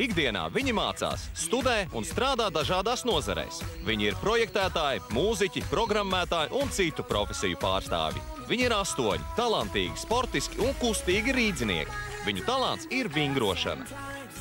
Ikdienā viņi mācās, studē un strādā dažādās nozarēs. Viņi ir projektētāji, mūziķi, programmētāji un citu profesiju pārstāvji. Viņi ir 8, talantīgi, sportiski un kustīgi rīdzinieki. Viņu talants ir vingrošana.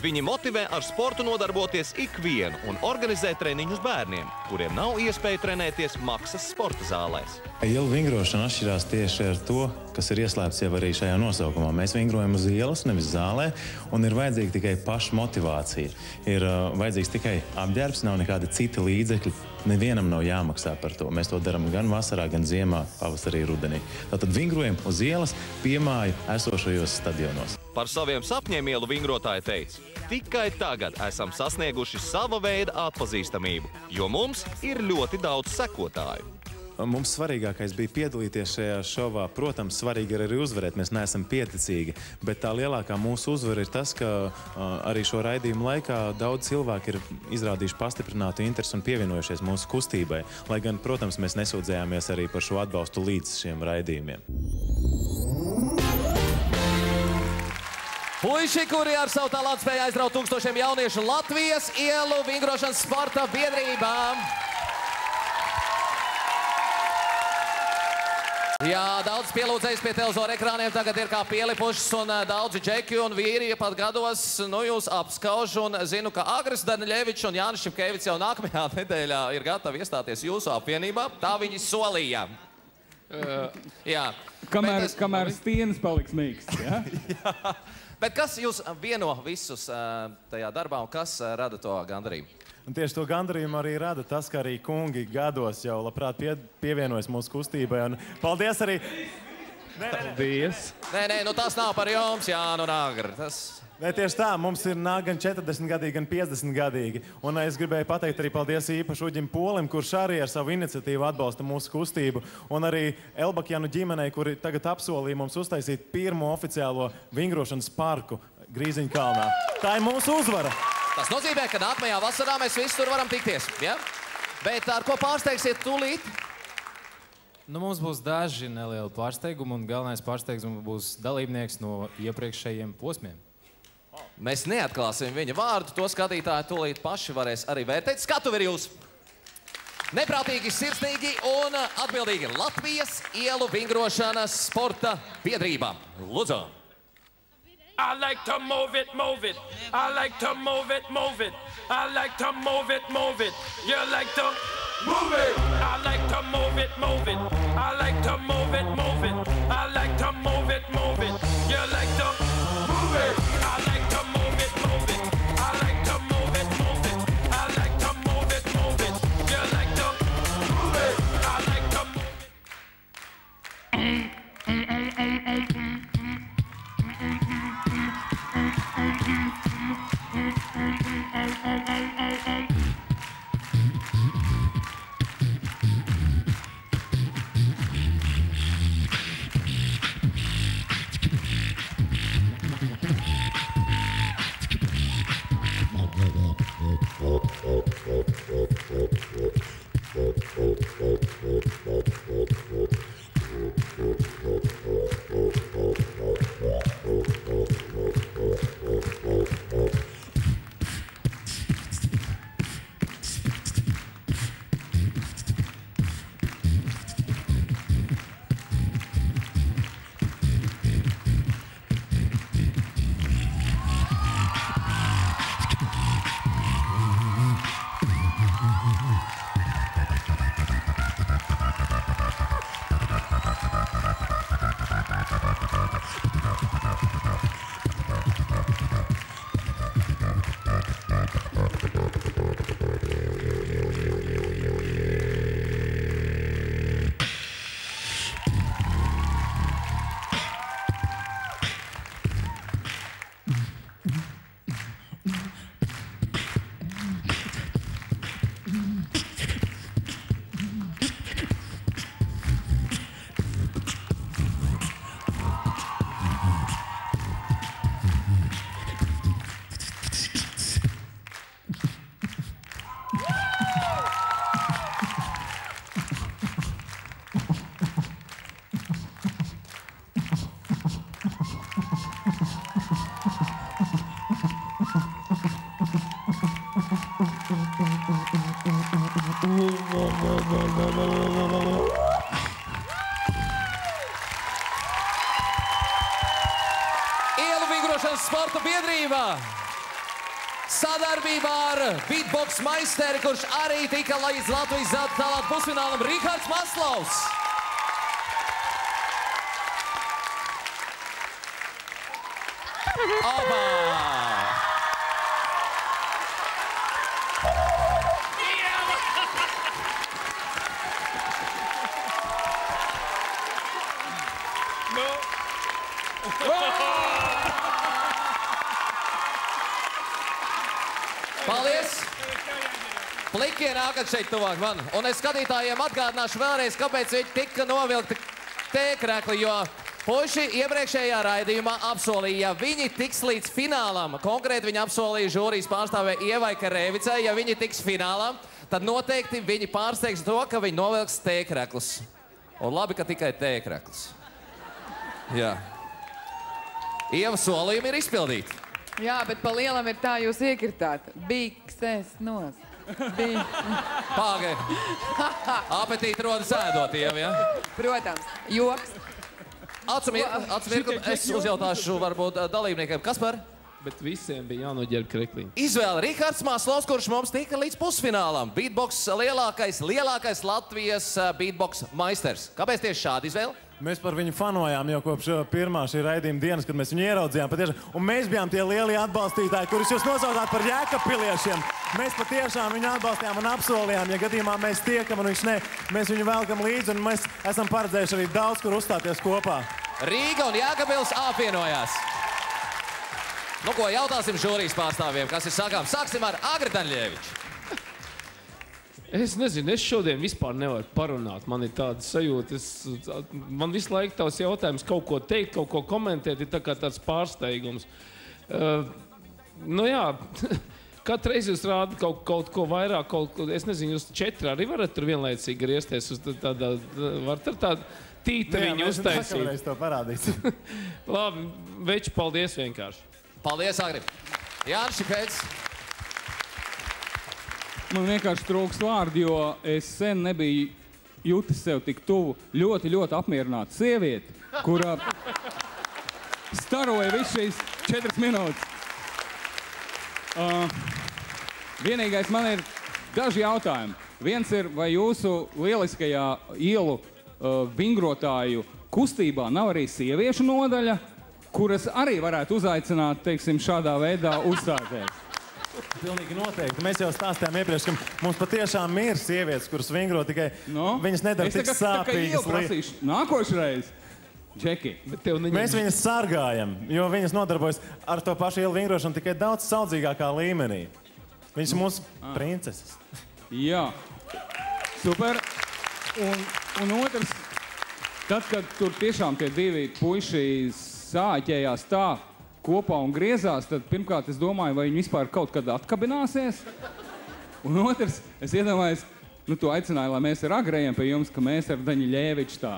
Viņi motivē ar sportu nodarboties ikvienu un organizē treniņus bērniem, kuriem nav iespēja trenēties maksas sporta zālēs. Ielu vingrošana atšķirās tieši ar to, kas ir ieslēpts jau arī šajā nosaukumā. Mēs vingrojam uz ielas, nevis zālē, un ir vajadzīga tikai paša motivācija. Ir vajadzīgs tikai apģērbs, nav nekādi citi līdzekļi. Nevienam nav jāmaksā par to. Mēs to darām gan vasarā, gan ziemā, pavasarī, rudenī. Tātad vingrojam uz ielas, piemāju esošajos stadionos. Par saviem sapņiem ielu vingrotāji teica: tikai tagad esam sasnieguši sava veida atpazīstamību, jo mums ir ļoti daudz sekotāju. Mums svarīgākais bija piedalīties šajā šovā. Protams, svarīgi ir arī uzvarēt. Mēs neesam pieticīgi, bet tā lielākā mūsu uzvara ir tas, ka arī šo raidījumu laikā daudz cilvēki ir izrādījuši pastiprinātu interesi un pievienojušies mūsu kustībai. Lai gan, protams, mēs nesūdzējāmies arī par šo atbalstu līdz šiem raidījumiem. Puiši, kuri ar savu talantu spēja aizraut tūkstošiem jauniešu Latvijas ielu vingrošanas sporta biedrībām. Jā, daudz pielūdzējis pie televizora ekrāniem tagad ir kā pielipušas, un daudzi džeki un vīri pat gados, jūs apskauž, un zinu, ka Agris Daneļevičs un Jānis Šipkevics jau nākamajā nedēļā ir gatavi iestāties jūsu apvienībā. Tā viņi solīja. Jā. Kamēr stienas paliks mīksts, ja? Jā. Bet kas jūs vieno visus tajā darbā, un kas rada to gandarījumu? Un tieši to gandarījumu arī rada tas, ka arī kungi gados jau labprāt pievienojas mūsu kustībai. Un paldies arī! Paldies! Nē, nu tas nav par jums, Jānu un Agri. Nē, tieši tā, mums ir nāk gan 40-gadīgi, gan 50-gadīgi. Un es gribēju pateikt arī paldies īpaši Uģim Polim, kurš arī ar savu iniciatīvu atbalsta mūsu kustību. Un arī Elbakjanu ģimenei, kuri tagad apsolīja mums uztaisīt pirmo oficiālo vingrošanas parku Grīziņkalnā. Tā ir mūsu uzvara! Tas nozīmē, ka nākamajā vasarā mēs visi tur varam tikties, ja? Bet ar ko pārsteigsiet tūlīt? Nu, mums būs daži nelieli pārsteigumi, un galvenais pārsteigums būs dalībnieks no iepriekšējiem posmiem. Mēs neatklāsim viņa vārdu, to skatītāji tūlīt paši varēs arī vērtēt. Skatuvi ir jūs! Neprātīgi, sirsnīgi un atbildīgi Latvijas ielu vingrošanas sporta biedrībā. Lūdzu! I like to move it, move it. I like to move it, move it. I like to move it, move it. You like to move it. I like to move it, move it. I like to move it, move it. I like to move it, move it. You like to move it. I like to move it, move it. I like to move it, move it. I like to move it, move it. You like to move it. I like to move it. vingrošanas sporta biedrība sadarbībā ar beatbox maisteri, kurš arī tika līdz Latvijas zelta talantu pusfinālam, Rihards Maslovs. Opa! Paldies! Plikie nākat šeit tuvāk man. Un es skatītājiem atgādināšu vēlreiz, kāpēc viņi tika novilkti tēkrekli, jo puiši iepriekšējā raidījumā apsolīja, ja viņi tiks līdz finālam, konkrēti viņi apsolīja žūrijas pārstāvē Ievai Karēvicai, ja viņi tiks finālam, tad noteikti viņi pārsteigs to, ka viņi novilks tēkreklus. Un labi, ka tikai tēkreklus. Jā. Ieva solījumi ir izpildīti. Jā, bet pa lielam ir tā, jūs iekritāt. Bikses nos. Pāgai. Apetīti rodas ēdot, Ieva, ja? Protams, joks. Atsumirku, es uzjautāšu varbūt dalībniekiem. Kaspar? Bet visiem bija jānoģērb krekliņi. Izvēle Rihards Maslovs, kurš mums tika līdz pusfinālam. Beatbox lielākais Latvijas beatbox maisters. Kāpēc tieši šāda izvēle? Mēs par viņu fanojām jau kopš pirmā šī raidījuma dienas, kad mēs viņu ieraudzījām. Patiešām. Un mēs bijām tie lielie atbalstītāji, kurus jūs nosaucāt par jēkabpiliešiem. Mēs patiešām viņu atbalstījām un apsolījām, ja gadījumā mēs tiekam un viņš ne, mēs viņu velkam līdzi un mēs esam paredzējuši arī daudz, kur uzstāties kopā. Rīga un Jēkabpils apvienojās. Nu ko, jautāsim žūrijas pārstāvjiem, kas ir sakām. Sāksim ar Agri Daņļeviču. Es nezinu, es šodien vispār nevaru parunāt. Man ir tāda sajūta, man visu laiku tavs jautājums kaut ko teikt, kaut ko komentēt, ir tā kā tāds pārsteigums. Nu jā, katru reizi jūs rādat kaut ko vairāk, es nezinu, jūs 4 arī varat tur vienlaicīgi griezties uz tādā, varat ar tādu tītariņu uztaisīt. Jā, mēs to parādīsim. Labi, veči, paldies vienkārši. Paldies, Agri. Jānis Šipēts. Man vienkārši trūks vārdi, jo es sen nebiju jutis sev tik tuvu ļoti, ļoti apmierinātu sievieti, kura staroja visu šīs 4 minūtes. Vienīgais man ir daži jautājumi. Viens ir, vai jūsu lieliskajā ielu vingrotāju kustībā nav arī sieviešu nodaļa, kuras arī varētu uzaicināt, teiksim, šādā veidā uzstāties? Pilnīgi noteikti. Mēs jau stāstījām iepriekš, ka mums patiešām ir sievietes, kuras vingro, tikai viņas nedara tik sāpīgas. Nākošreiz, Džeki. Mēs viņas sargājam, jo viņas nodarbojas ar to pašu ielu vingrošanu tikai daudz saudzīgākā līmenī. Viņas ir mūsu princeses. Jā, super. Un otrs, tad, kad tur tiešām tie divi puiši sāķējās tā, kopā un griezās, tad pirmkārt es domāju, vai viņi vispār kaut kad atkabināsies. Un otrs, es iedomājos, nu tu aicināji, lai mēs ar Agrējiem pie jums, ka mēs ar Daņļeviču tā.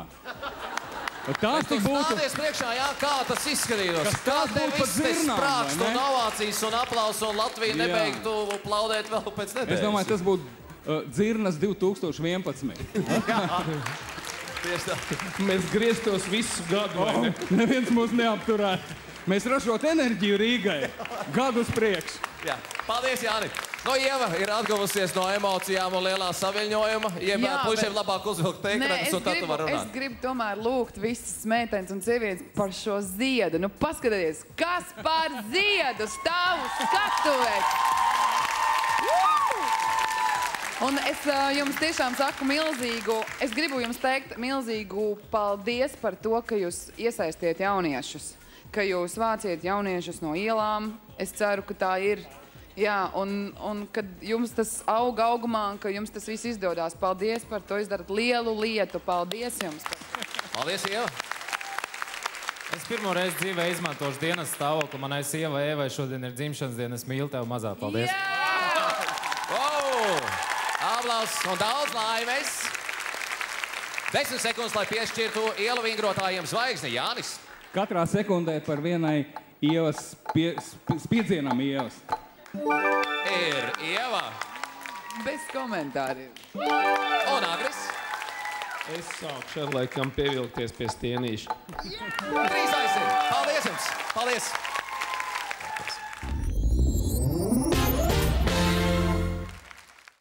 Tās tik būtu... Stāties priekšā, jā, kā tas izskatītos. Kā te viss te sprākst un ovācijas un aplausu un Latvija nebeigtu plaudēt vēl pēc nedēļas. Es domāju, tas būtu Dzirnas 2011. Tieši tā. Mēs grieztos visu gadu, vai ne? Neviens mūs neapturētu. Mēs ražot enerģiju Rīgai. Gadu uz priekšu. Jā. Paldies, Jāni. No Ieva ir atguvusies no emocijām un lielā saviļņojuma. Puišiem labāk uzvilkt tēkreklus un tad tu var runāt. Es gribu tomēr lūgt visas meitenes un sievietes par šo ziedu. Nu, paskatieties, kas par ziedu stāv uz skatuves! Un es jums tiešām saku es gribu jums teikt milzīgu paldies par to, ka jūs iesaistiet jauniešus. Ka jūs vāciet jauniešus no ielām. Es ceru, ka tā ir. Jā, un kad jums tas augumā, ka jums tas viss izdodās. Paldies par to, izdarat lielu lietu. Paldies jums. Paldies, Ieva. Es pirmo reizi dzīvē izmantošu dienas stāvokli. Manai sievai Evai šodien ir dzimšanas diena. Es mīlu tevi mazā. Paldies. Aplaus un daudz laimes. 10 sekundes, lai piešķirtu ielu vingrotājiem zvaigzni. Jānis. Katrā sekundē par vienai Ievas spiedzienam Ievas. Ir Ieva. Bez komentāriem. Un Agris. Es sākšu ar laikam pievilkties pie stienīša. Trīs aizsien. Paldies jums. Paldies. klausīties.